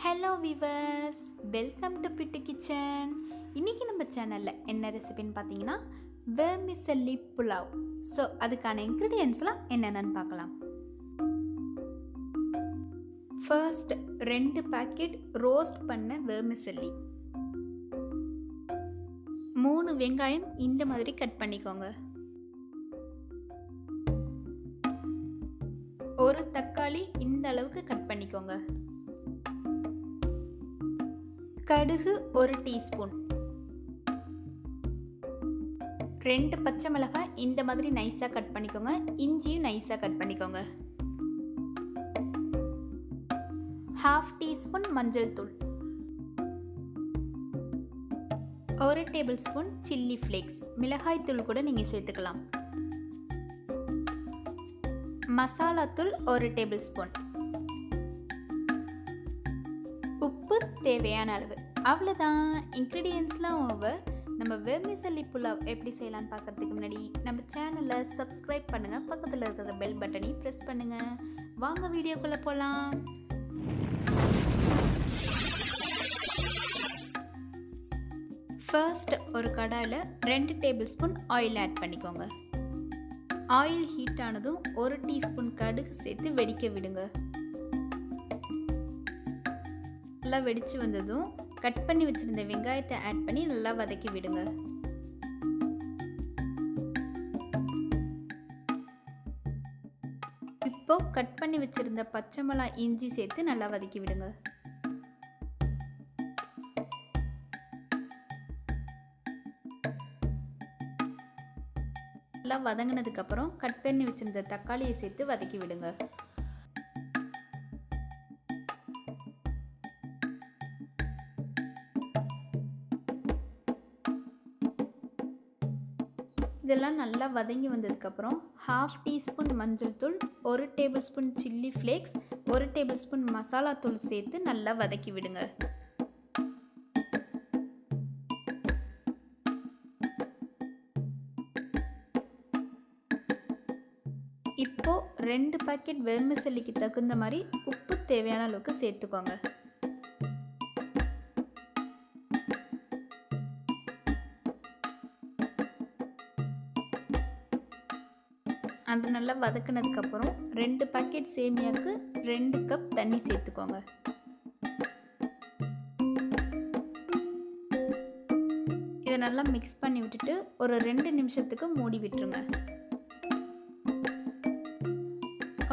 Hello viewers, welcome to bit kitchen. இன்றைக்கி நம்ம சேனலில் என்ன ரெசிபின்னு பார்த்தீங்கன்னா வெர்மிசெல்லி புலாவ். ஸோ அதுக்கான இன்க்ரீடியன்ஸ்லாம் என்னென்னு பார்க்கலாம். ஃபர்ஸ்ட் 2 பேக்கெட் ரோஸ்ட் பண்ண வெர்மிசெல்லி, 3 வெங்காயம் இந்த மாதிரி கட் பண்ணிக்கோங்க, 1 தக்காளி இந்த அளவுக்கு கட் பண்ணிக்கோங்க, கடுகு 1 டீஸ்பூன், 2 பச்சை மிளகாய் இந்த மாதிரி நைஸாக கட் பண்ணிக்கோங்க, இஞ்சியும் நைஸாக கட் பண்ணிக்கோங்க, 1/2 டீஸ்பூன் மஞ்சள் தூள், 1 டேபிள் ஸ்பூன் சில்லி ஃப்ளேக்ஸ், மிளகாய் தூள் கூட நீங்கள் சேர்த்துக்கலாம், மசாலா தூள் 1 டேபிள் ஸ்பூன், உப்பு தேவையான அளவு. அவ்வளோதான், இன்க்ரீடியன்ஸ்லாம் ஓவர். நம்ம வெர்மிசெல்லி புலாவ் எப்படி செய்யலான்னு பார்க்கறதுக்கு முன்னாடி நம்ம சேனலை சப்ஸ்கிரைப் பண்ணுங்கள், பக்கத்தில் இருக்கிற பெல் பட்டனையும் ப்ரெஸ் பண்ணுங்கள். வாங்க வீடியோக்குள்ளே போகலாம். ஃபர்ஸ்ட் ஒரு கடாயில் 2 டேபிள் ஸ்பூன் ஆயில் ஆட் பண்ணிக்கோங்க. ஆயில் ஹீட் ஆனதும் 1 டீஸ்பூன் கடுகு சேர்த்து வெடிக்க விடுங்க. நல்லா வெடிச்சு வந்ததும் கட் பண்ணி வச்சிருந்த வெங்காயத்தை ஆட் பண்ணி நல்லா வதக்கி விடுங்க. இப்போ கட் பண்ணி வச்சிருந்த பச்சை மிளகாய் இஞ்சி சேர்த்து நல்லா வதக்கி விடுங்க. நல்லா வதங்கினதுக்கு அப்புறம் கட் பண்ணி வச்சிருந்த தக்காளியை சேர்த்து வதக்கி விடுங்க. இதெல்லாம் நல்லா வதங்கி வந்ததுக்கப்புறம் 1/2 டீஸ்பூன் மஞ்சள் தூள், 1 table spoon chilli flakes, 1 table spoon masala தூள் சேர்த்து நல்லா வதக்கி விடுங்க. இப்போ 2 பேக்கெட் வெர்மிசெல்லிக்கு தகுந்த மாதிரி உப்பு தேவையான அளவுக்கு சேர்த்துக்கோங்க. அது நல்லா வதக்கினதுக்கப்புறம் 2 பேக்கெட் சேமியாவுக்கு 2 கப் தண்ணி சேர்த்துக்கோங்க. இதை நல்லா மிக்ஸ் பண்ணி விட்டுட்டு ஒரு 2 நிமிஷத்துக்கு மூடி விட்டுருங்க.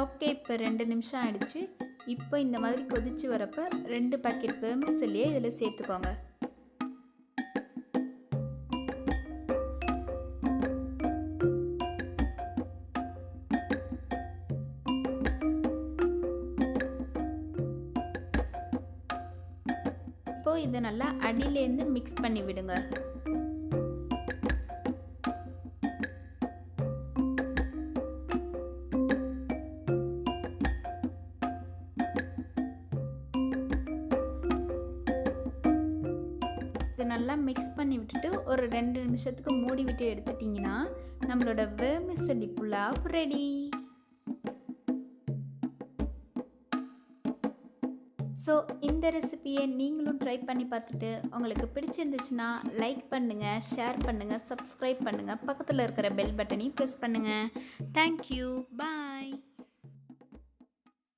ஓகே, இப்போ 2 நிமிஷம் ஆயிடுச்சு. இப்போ இந்த மாதிரி கொதிச்சு வரப்போ 2 பேக்கெட் வெர்மிசெல்லியை இதில் சேர்த்துக்கோங்க. இப்போ இதை நல்லா அடியிலேருந்து மிக்ஸ் பண்ணி விடுங்க. இதை நல்லா மிக்ஸ் பண்ணி விட்டுட்டு ஒரு 2 நிமிஷத்துக்கு மூடி விட்டு எடுத்துட்டிங்கன்னா நம்மளோட வெர்மிசெல்லி புலாவ் ரெடி. ஸோ இந்த ரெசிபியை நீங்களும் ட்ரை பண்ணி பார்த்துட்டு உங்களுக்கு பிடிச்சிருந்துச்சுன்னா லைக் பண்ணுங்கள், ஷேர் பண்ணுங்கள், சப்ஸ்கிரைப் பண்ணுங்கள், பக்கத்தில் இருக்கிற பெல் பட்டனையும் ப்ரெஸ் பண்ணுங்கள். தேங்க்யூ, பாய்.